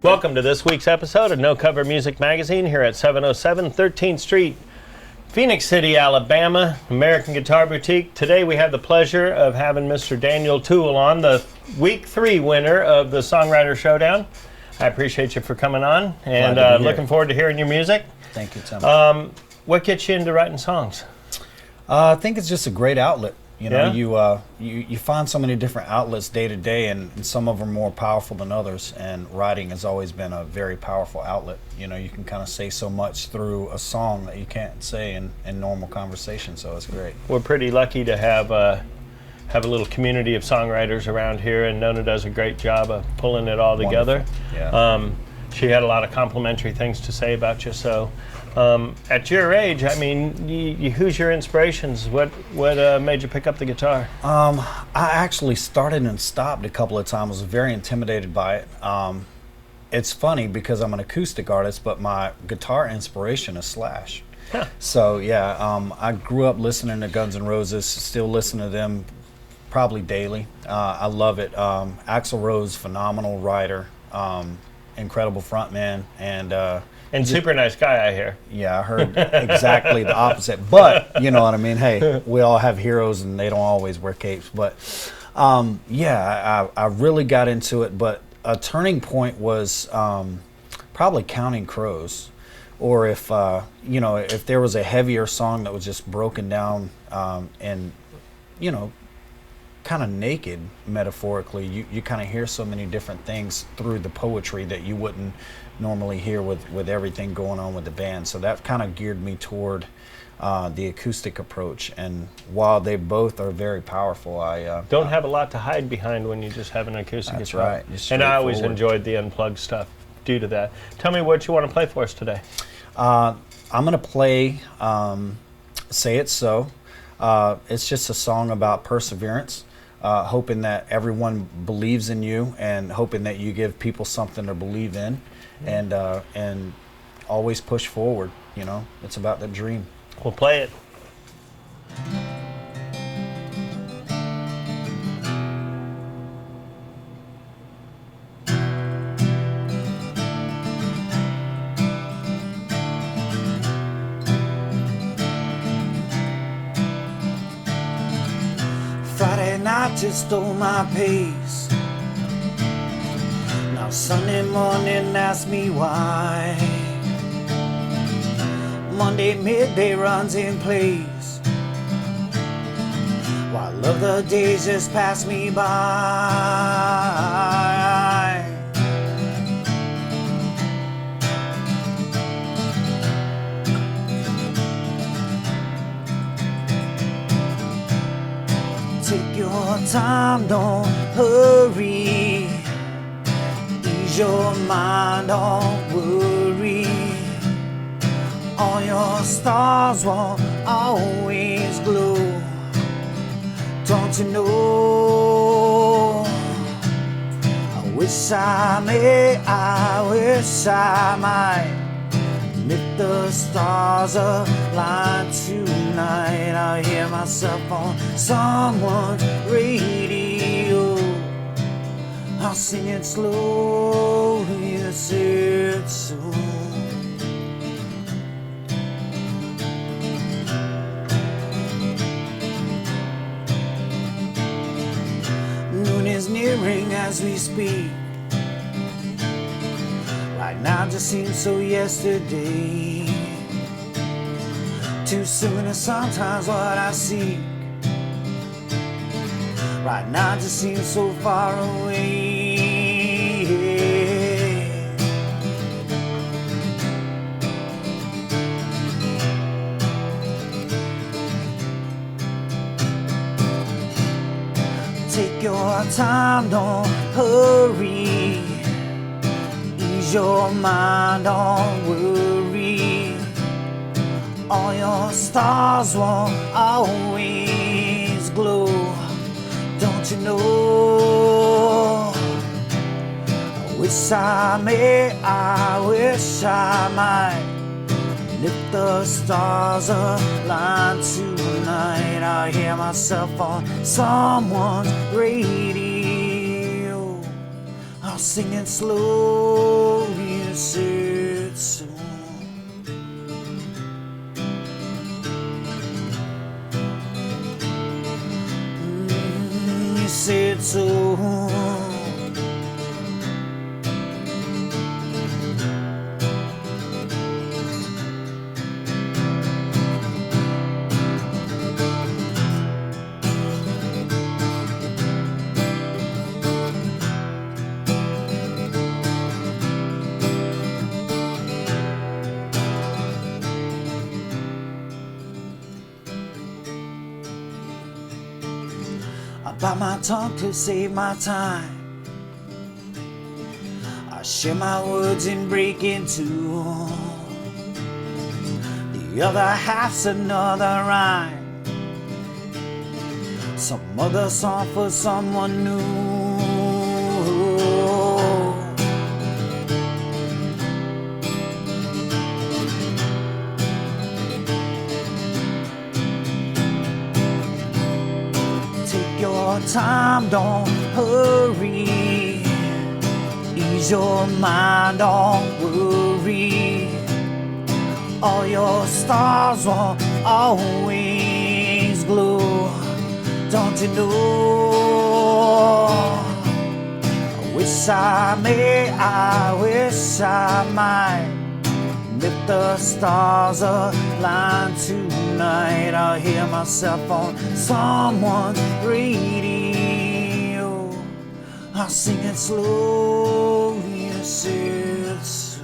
Welcome to this week's episode of No Cover Music Magazine here at 707 13th Street, Phoenix City, Alabama, American Guitar Boutique. Today we have the pleasure of having Mr. Daniel Toole on, the Week 3 winner of the Songwriter Showdown. I appreciate you for coming on, and looking forward to hearing your music. Thank you, Tim. What gets you into writing songs? I think it's just a great outlet. You know, Yeah? you find so many different outlets day to day, and some of them are more powerful than others. And writing has always been a very powerful outlet. You know, you can kind of say so much through a song that you can't say in normal conversation. So it's great. We're pretty lucky to have a little community of songwriters around here, and Nona does a great job of pulling it all together. Yeah. She had a lot of complimentary things to say about you. So, at your age, I mean, who's your inspirations? What made you pick up the guitar? I actually started and stopped a couple of times. I was very intimidated by it. It's funny because I'm an acoustic artist, but my guitar inspiration is Slash. Huh. So yeah, I grew up listening to Guns N' Roses, still listen to them probably daily. I love it. Axl Rose, phenomenal writer, incredible frontman, and super nice guy, I hear. yeah, I heard exactly the opposite. But you know what I mean. Hey, we all have heroes, and they don't always wear capes. But yeah, I really got into it. But a turning point was probably Counting Crows, or if you know, if there was a heavier song that was just broken down and you know, kind of naked, metaphorically. You kind of hear so many different things through the poetry that you wouldn't normally hear with everything going on with the band. So that kind of geared me toward the acoustic approach. And while they both are very powerful, I don't have a lot to hide behind when you just have an acoustic That's guitar. right. Just And I always straightforward. enjoyed the unplugged stuff due to that. Tell me what you want to play for us today. I'm going to play Say It So. It's just a song about perseverance. Hoping that everyone believes in you, and hoping that you give people something to believe in, and always push forward. You know, it's about the dream. We'll play it. Friday night just stole my pace. Now Sunday morning ask me why. Monday midday runs in place, while other days just pass me by. Take your time, don't hurry. Ease your mind, don't worry. All your stars won't always glow. Don't you know? I wish I may, I wish I might. And if the stars align tonight, I'll hear myself on someone's radio. I'll sing it slowly, I said so. Noon is nearing as we speak. Right now just seems so yesterday. Too soon is sometimes what I seek. Right now just seems so far away. Take your time, don't hurry. Ease your mind, don't worry. All your stars won't always glow. Don't you know? I wish I may, I wish I might. And if the stars align tonight, I hear myself on someone's radio. I'll sing it slow. soon. I bite my tongue to save my time. I share my words and break into the other half's another rhyme, some other song for someone new. Your time, don't hurry. Ease your mind, don't worry. All your stars won't always glow. Don't you know? I wish I may, I wish I might. If the stars align tonight, I'll hear myself on someone's radio. I'll sing it slow, you say it slow.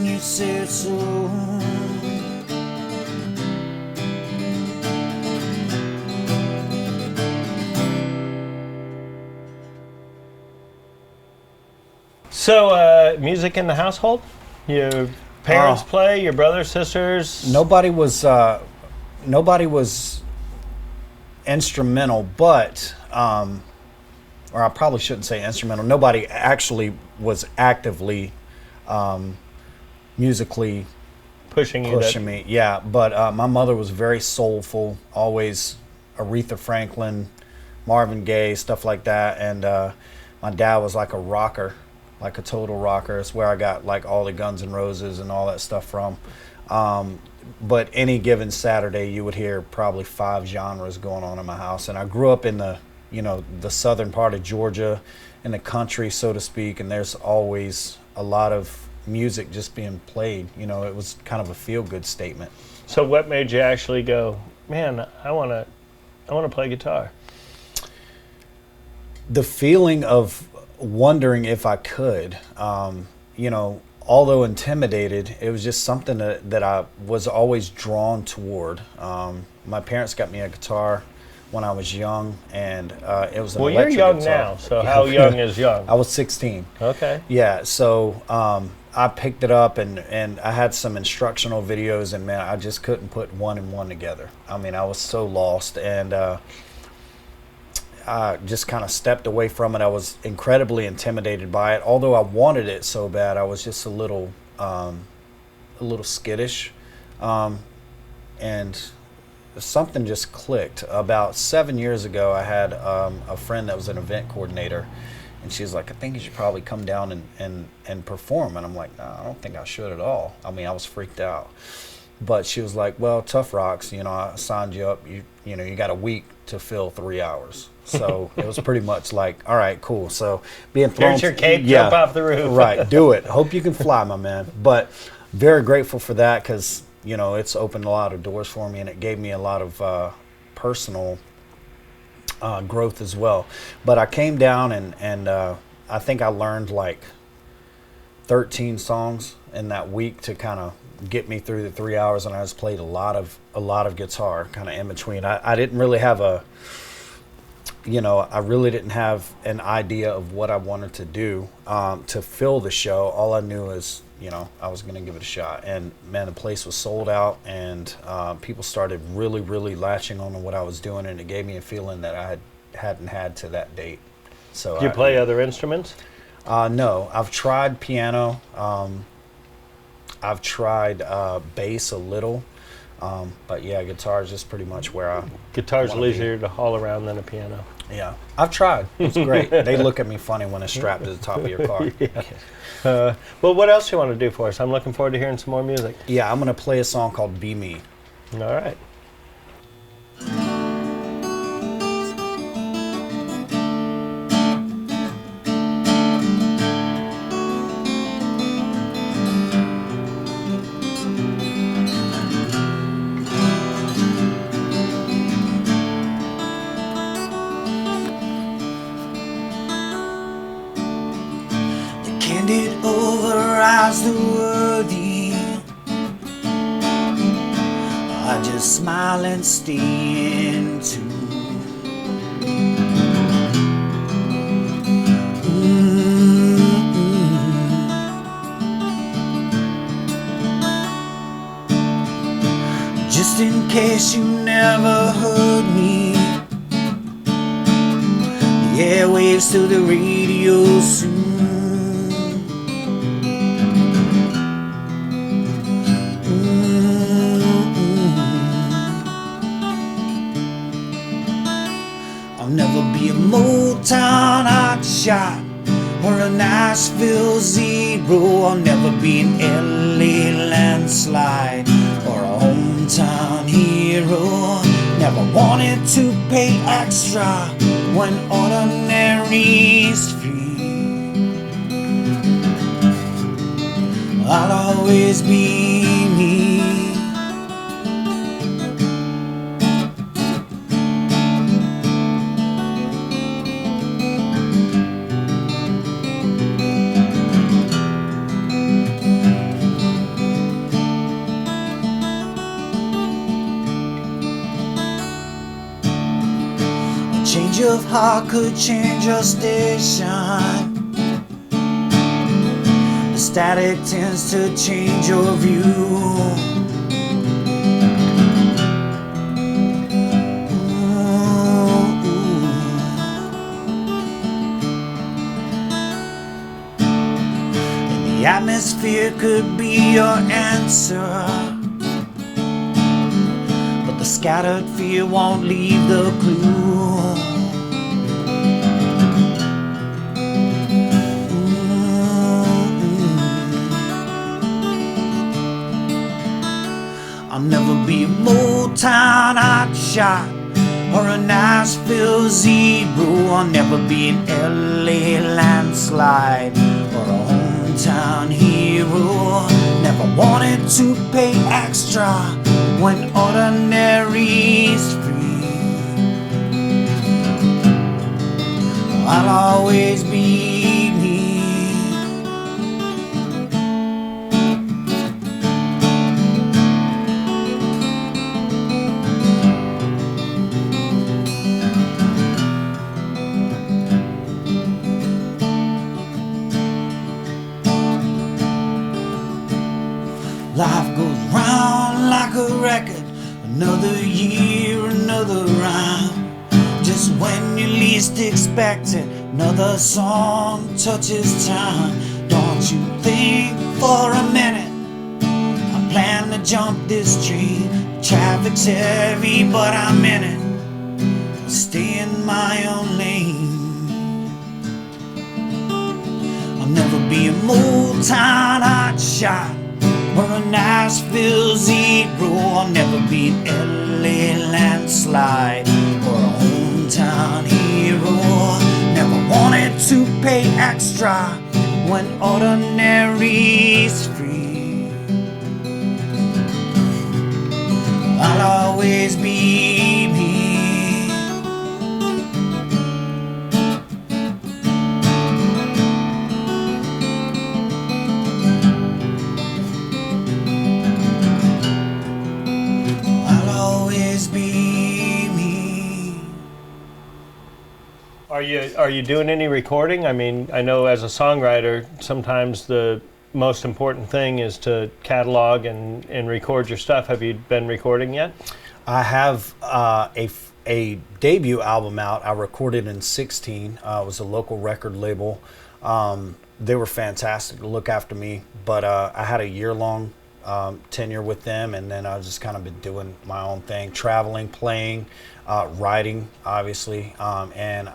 You say it slow. So, music in the household? Your parents play? Your brothers, sisters? Nobody was instrumental, but or I probably shouldn't say instrumental. Nobody actually was actively musically pushing me. Yeah, but my mother was very soulful, always Aretha Franklin, Marvin Gaye, stuff like that, and my dad was like a rocker. Like a total rocker. It's where I got like all the Guns N' Roses and all that stuff from. But any given Saturday, you would hear probably 5 genres going on in my house. And I grew up in the southern part of Georgia, in the country, so to speak. And there's always a lot of music just being played. You know, it was kind of a feel-good statement. So what made you actually go, man, I want to play guitar? The feeling of wondering if I could, although intimidated, it was just something that I was always drawn toward. My parents got me a guitar when I was young, and it was an electric you're young guitar. now, so how young is young? I was 16. Okay. Yeah, so I picked it up, and I had some instructional videos, and man, I just couldn't put one and one together. I mean, I was so lost, and I just kind of stepped away from it. I was incredibly intimidated by it. Although I wanted it so bad, I was just a little skittish. And something just clicked. About 7 years ago, I had a friend that was an event coordinator. And she's like, I think you should probably come down and perform. And I'm like, no, I don't think I should at all. I mean, I was freaked out. But she was like, well, Tough Rocks, I signed you up. You got a week to fill 3 hours. So it was pretty much like, all right, cool. So being thrown, here's your cape, jump off the roof. Right, do it. Hope you can fly, my man. But very grateful for that because, it's opened a lot of doors for me, and it gave me a lot of personal growth as well. But I came down and I think I learned like 13 songs in that week to kind of get me through the 3 hours, and I just played a lot of guitar kind of in between. I didn't really have I really didn't have an idea of what I wanted to do to fill the show. All I knew is, I was going to give it a shot. And man, the place was sold out, and people started really, really latching on to what I was doing, and it gave me a feeling that I hadn't had to that date. So do you play other instruments? No, I've tried piano. I've tried bass a little. But yeah, guitar is just pretty much where I Guitar's wanna be. easier to haul around than a piano. Yeah, I've tried. It's great. They look at me funny when it's strapped to the top of your car. Well, what else you want to do for us? I'm looking forward to hearing some more music. Yeah, I'm going to play a song called Be Me. All right. Candid overrides the worthy. I just smile and stay in tune. Just in case you never heard me, the airwaves to the radio soon. I'll never be a Motown hotshot or a Nashville zero. I'll never be an LA landslide or a hometown hero. Never wanted to pay extra when ordinary's free. I'll always be me. Change of heart could change your station. The static tends to change your view. And the atmosphere could be your answer, but the scattered fear won't leave the clue. I'll never be a Motown hotshot or a Nashville zero. I'll never be an LA landslide or a hometown hero. Never wanted to pay extra when ordinary's free. I'll always be me. Life goes round like a record. Another year, another rhyme. Just when you least expect it, another song touches time. Don't you think for a minute I plan to jump this train. Traffic's heavy, but I'm in it. I'll stay in my own lane. I'll never be a Motown hotshot or a Nashville zero. I'll never be an LA landslide or a hometown hero. Never wanted to pay extra when ordinary's free. I'll always be me. Are you doing any recording? I mean, I know as a songwriter, sometimes the most important thing is to catalog and record your stuff. Have you been recording yet? I have a debut album out. I recorded in 16. It was a local record label. They were fantastic to look after me, but I had a year-long tenure with them, and then I've just kind of been doing my own thing, traveling, playing, writing, obviously, and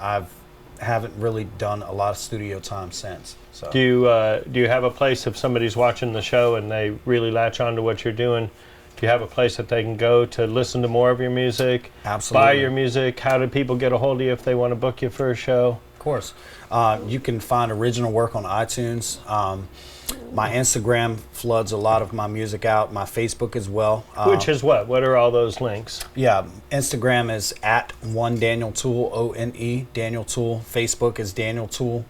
haven't really done a lot of studio time since. So. Do you have a place if somebody's watching the show and they really latch on to what you're doing? Do you have a place that they can go to listen to more of your music? Absolutely. Buy your music? How do people get a hold of you if they want to book you for a show? Of course. You can find original work on iTunes. My Instagram floods a lot of my music out. My Facebook as well. Which is what? What are all those links? Yeah, Instagram is at one Daniel Toole, O-N-E, Daniel Toole. Facebook is Daniel Toole.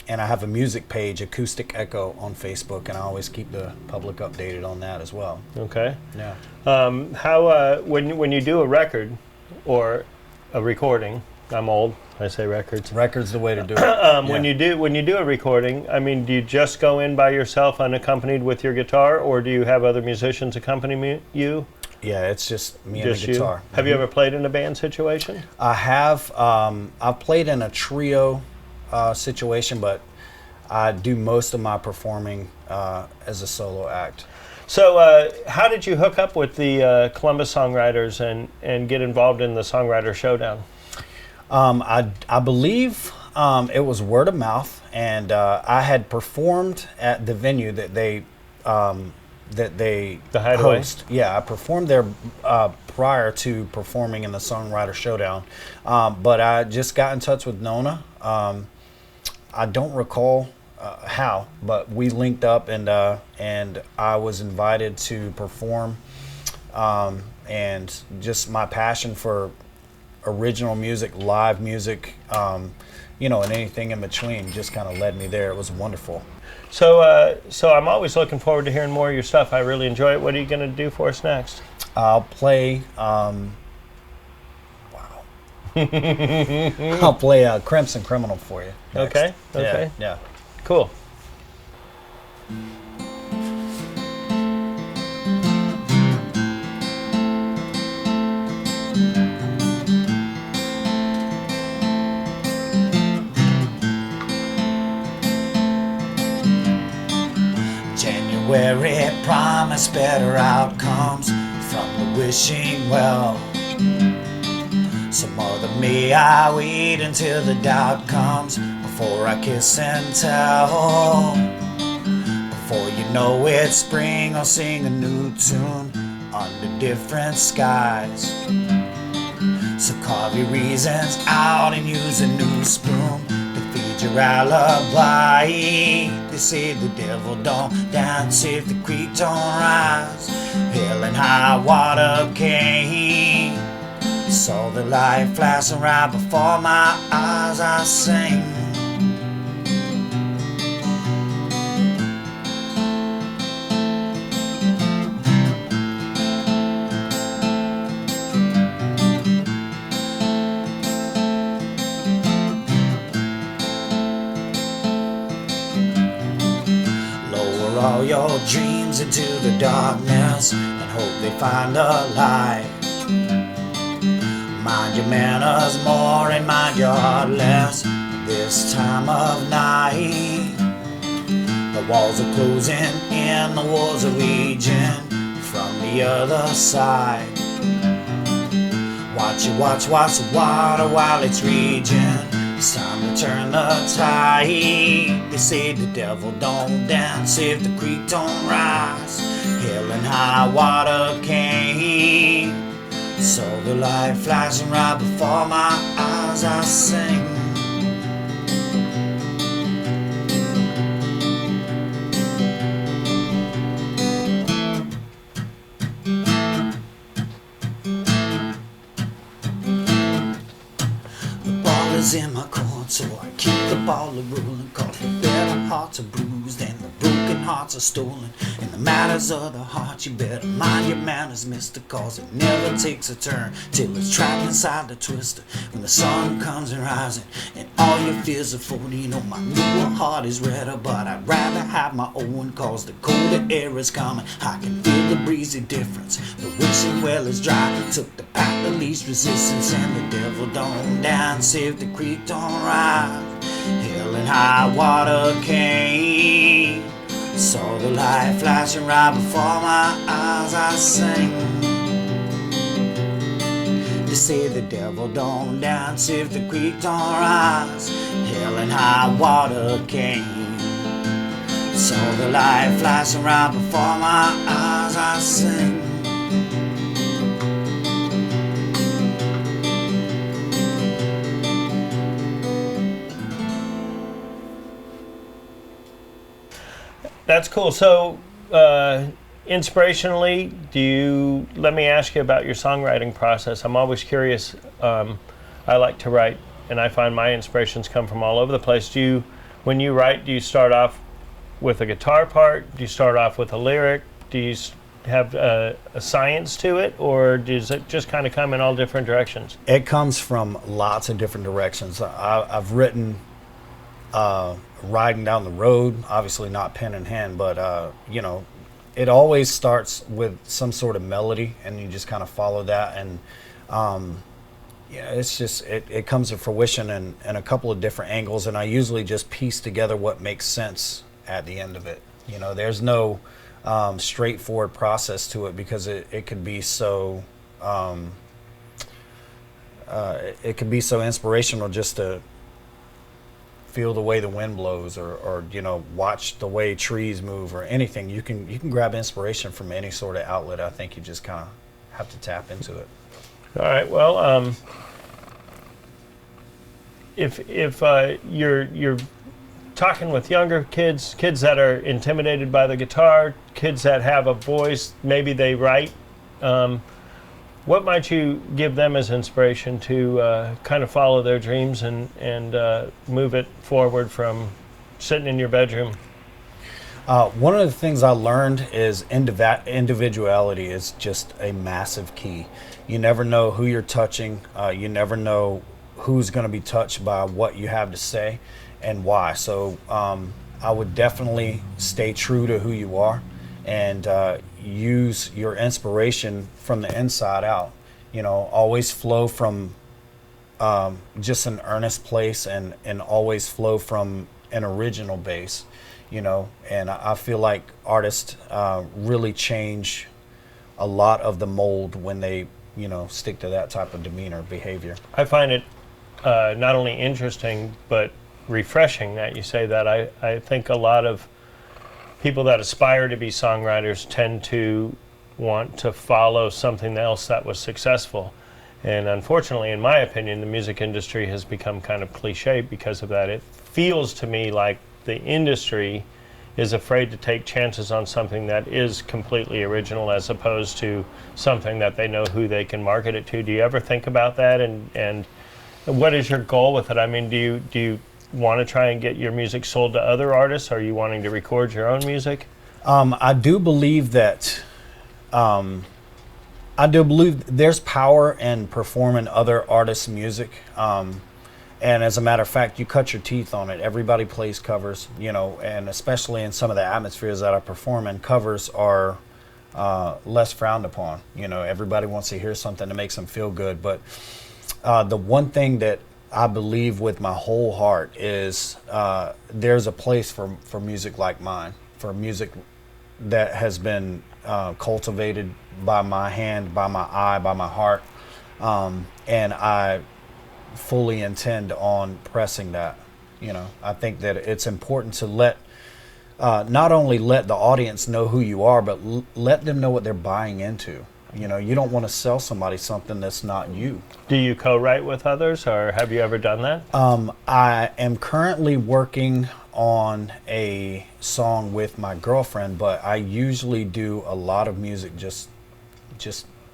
And I have a music page, Acoustic Echo, on Facebook, and I always keep the public updated on that as well. Okay. Yeah. How when you do a record or a recording, I'm old, I say records. Record's the way to do it. Yeah. When you do a recording, I mean, do you just go in by yourself unaccompanied with your guitar, or do you have other musicians accompany you? Yeah, it's just me Just and the guitar. Have you ever played in a band situation? I have. I've played in a trio situation, but I do most of my performing as a solo act. So how did you hook up with the Columbus songwriters and get involved in the Songwriter Showdown? I believe it was word of mouth, and I had performed at the venue that they The Hideaway? host. Yeah, I performed there prior to performing in the Songwriter Showdown, but I just got in touch with Nona. I don't recall how, but we linked up, and I was invited to perform, and just my passion for original music, live music, and anything in between just kind of led me there. It was wonderful. So I'm always looking forward to hearing more of your stuff. I really enjoy it. What are you going to do for us next? I'll play. I'll play Crimson Criminal for you next. Okay. Yeah. Cool. January promised better outcomes from the wishing well. Some other me, I wait until the doubt comes before I kiss and tell. Before you know it's spring, I'll sing a new tune under different skies. So carve your reasons out and use a new spoon to feed your alibi. They say the devil don't dance if the creek don't rise. Hell and high water came. Saw the light flashing right before my eyes, I sing. Lower all your dreams into the darkness and hope they find a light. Mind your manners more and mind your heart less this time of night. The walls are closing in, the walls are raging from the other side. Watch the water while it's raging. It's time to turn the tide. They say the devil don't dance if the creek don't rise. Hell and high water came. Saw the light flashing right before my eyes, I sing. The ball is in my court, so I keep the ball a-rolling. 'Cause the better hearts are bruised and the broken hearts are stolen. In the matters of the heart, you better mind your manners, mister. 'Cause it never takes a turn till it's trapped inside the twister. When the sun comes and rising and all your fears are folding. My newer heart is redder, but I'd rather have my own. 'Cause the colder air is coming, I can feel the breezy difference. The wishing well is dry, took the path of least resistance. And the devil don't dance if the creek don't rise. Hell and high water came. Saw the light flashing right before my eyes, I sing. They say the devil don't dance if the creek don't rise. Hell and high water came. Saw the light flashing right before my eyes, I sing. That's cool. So, inspirationally, let me ask you about your songwriting process. I'm always curious. I like to write, and I find my inspirations come from all over the place. When you write, do you start off with a guitar part? Do you start off with a lyric? Do you have a science to it, or does it just kind of come in all different directions? It comes from lots of different directions. I've written riding down the road, obviously not pen in hand, but it always starts with some sort of melody, and you just kind of follow that, and it's just it comes to fruition in a couple of different angles, and I usually just piece together what makes sense at the end of it. There's no straightforward process to it, because it could be so inspirational just to feel the way the wind blows, or watch the way trees move, or anything. You can grab inspiration from any sort of outlet. I think you just kind of have to tap into it. All right. Well, if you're talking with younger kids that are intimidated by the guitar, kids that have a voice, maybe they write, what might you give them as inspiration to kind of follow their dreams and move it forward from sitting in your bedroom? One of the things I learned is individuality is just a massive key. You never know who you're touching. You never know who's going to be touched by what you have to say and why. So I would definitely stay true to who you are, and use your inspiration from the inside out. Always flow from just an earnest place, and always flow from an original base. And I feel like artists really change a lot of the mold when they stick to that type of demeanor, behavior. I find it not only interesting but refreshing that you say that. I think a lot of people that aspire to be songwriters tend to want to follow something else that was successful. And unfortunately, in my opinion, the music industry has become kind of cliche because of that. It feels to me like the industry is afraid to take chances on something that is completely original, as opposed to something that they know who they can market it to. Do you ever think about that? And what is your goal with it? I mean, do you want to try and get your music sold to other artists? Are you wanting to record your own music? I do believe that there's power in performing other artists' music. And as a matter of fact, you cut your teeth on it. Everybody plays covers, and especially in some of the atmospheres that I perform in, covers are less frowned upon. Everybody wants to hear something that makes them feel good. But the one thing that I believe with my whole heart is there's a place for music like mine, for music that has been cultivated by my hand, by my eye, by my heart, and I fully intend on pressing that. I think that it's important to let not only let the audience know who you are, but let them know what they're buying into. You don't want to sell somebody something that's not you. Do you co-write with others, or have you ever done that? I am currently working on a song with my girlfriend, but I usually do a lot of music just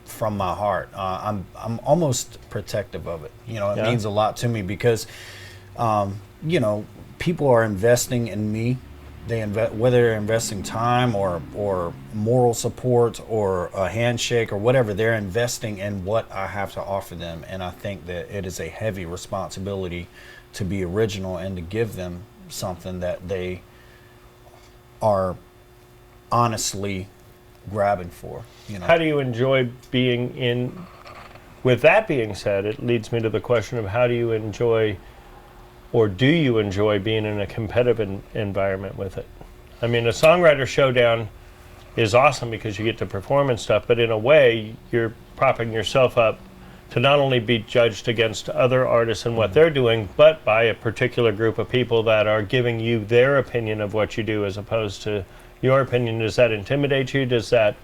from my heart. I'm almost protective of it. It means a lot to me because, people are investing in me. Whether they're investing time or moral support or a handshake or whatever, they're investing in what I have to offer them. And I think that it is a heavy responsibility to be original and to give them something that they are honestly grabbing for. How do you enjoy being in? With that being said, it leads me to the question of how do you enjoy, or do you enjoy being in a competitive environment with it? I mean, a songwriter showdown is awesome because you get to perform and stuff, but in a way, you're propping yourself up to not only be judged against other artists and what they're doing, but by a particular group of people that are giving you their opinion of what you do as opposed to your opinion. Does that intimidate you? Does that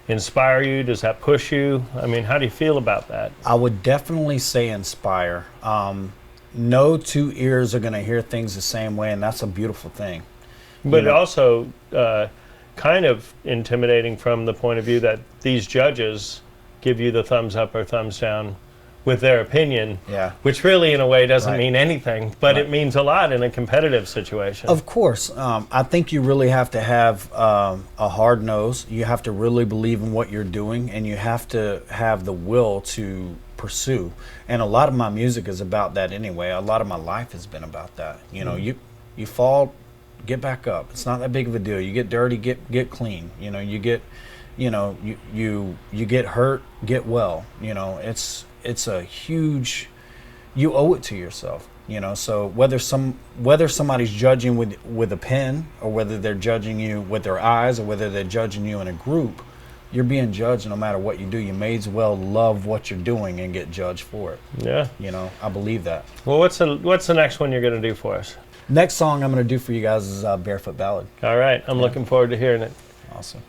inspire you? Does that push you? I mean, how do you feel about that? I would definitely say inspire. No two ears are going to hear things the same way, and that's a beautiful thing. But also kind of intimidating from the point of view that these judges give you the thumbs up or thumbs down with their opinion, which really in a way doesn't mean anything, but it means a lot in a competitive situation. Of course. I think you really have to have a hard nose. You have to really believe in what you're doing, and you have to have the will to pursue. And a lot of my music is about that anyway. A lot of my life has been about that. You know, you fall, get back up. It's not that big of a deal. You get dirty, get clean. You know, you get hurt, get well. You know, it's a huge, you owe it to yourself. You know, so whether somebody's judging with a pen, or whether they're judging you with their eyes, or whether they're judging you in a group, you're being judged no matter what you do. You may as well love what you're doing and get judged for it. Yeah. You know, I believe that. Well, what's the next one you're going to do for us? Next song I'm going to do for you guys is Barefoot Ballad. All right. I'm looking forward to hearing it. Awesome.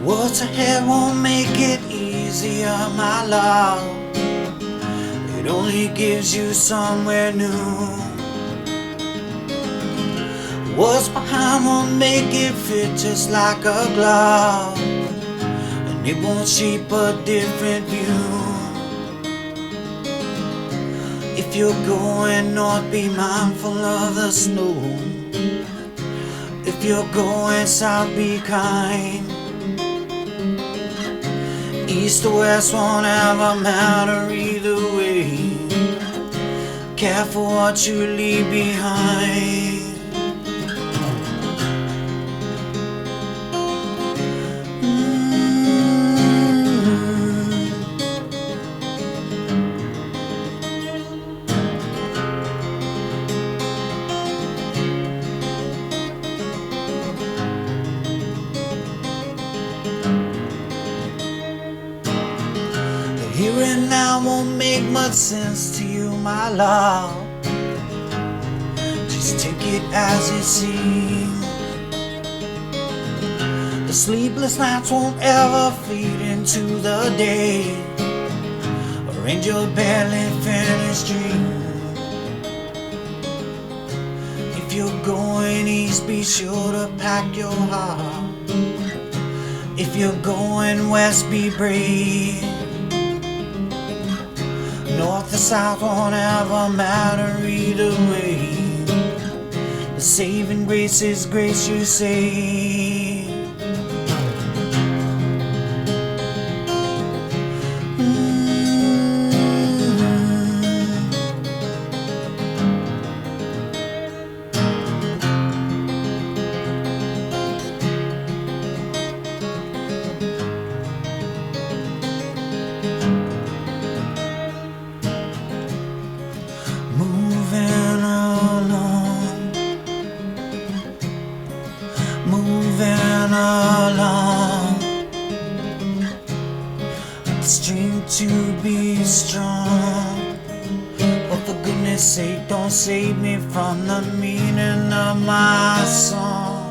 What's ahead won't make it easier, my love. It only gives you somewhere new. What's behind won't make it fit just like a glove, and it won't shape a different view. If you're going north, be mindful of the snow. If you're going south, be kind. East or west won't ever matter either way. Careful what you leave behind. Here and now won't make much sense to you, my love. Just take it as it seems. The sleepless nights won't ever fade into the day, or angel barely finished dream. If you're going east, be sure to pack your heart. If you're going west, be brave. North or south won't ever matter either way. The saving grace is grace, you say. Moving along, the strength to be strong. But for goodness sake, don't save me from the meaning of my song.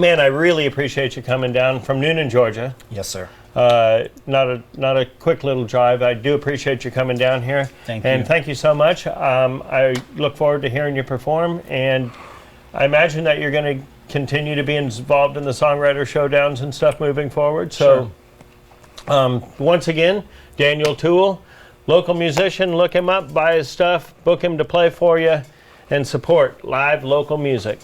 Man, I really appreciate you coming down from Noonan, Georgia. Yes, sir. Not a quick little drive. I do appreciate you coming down here. Thank you. And thank you so much. I look forward to hearing you perform, and I imagine that you're going to continue to be involved in the songwriter showdowns and stuff moving forward. So, once again, Daniel Toole, local musician. Look him up, buy his stuff, book him to play for you, and support live local music.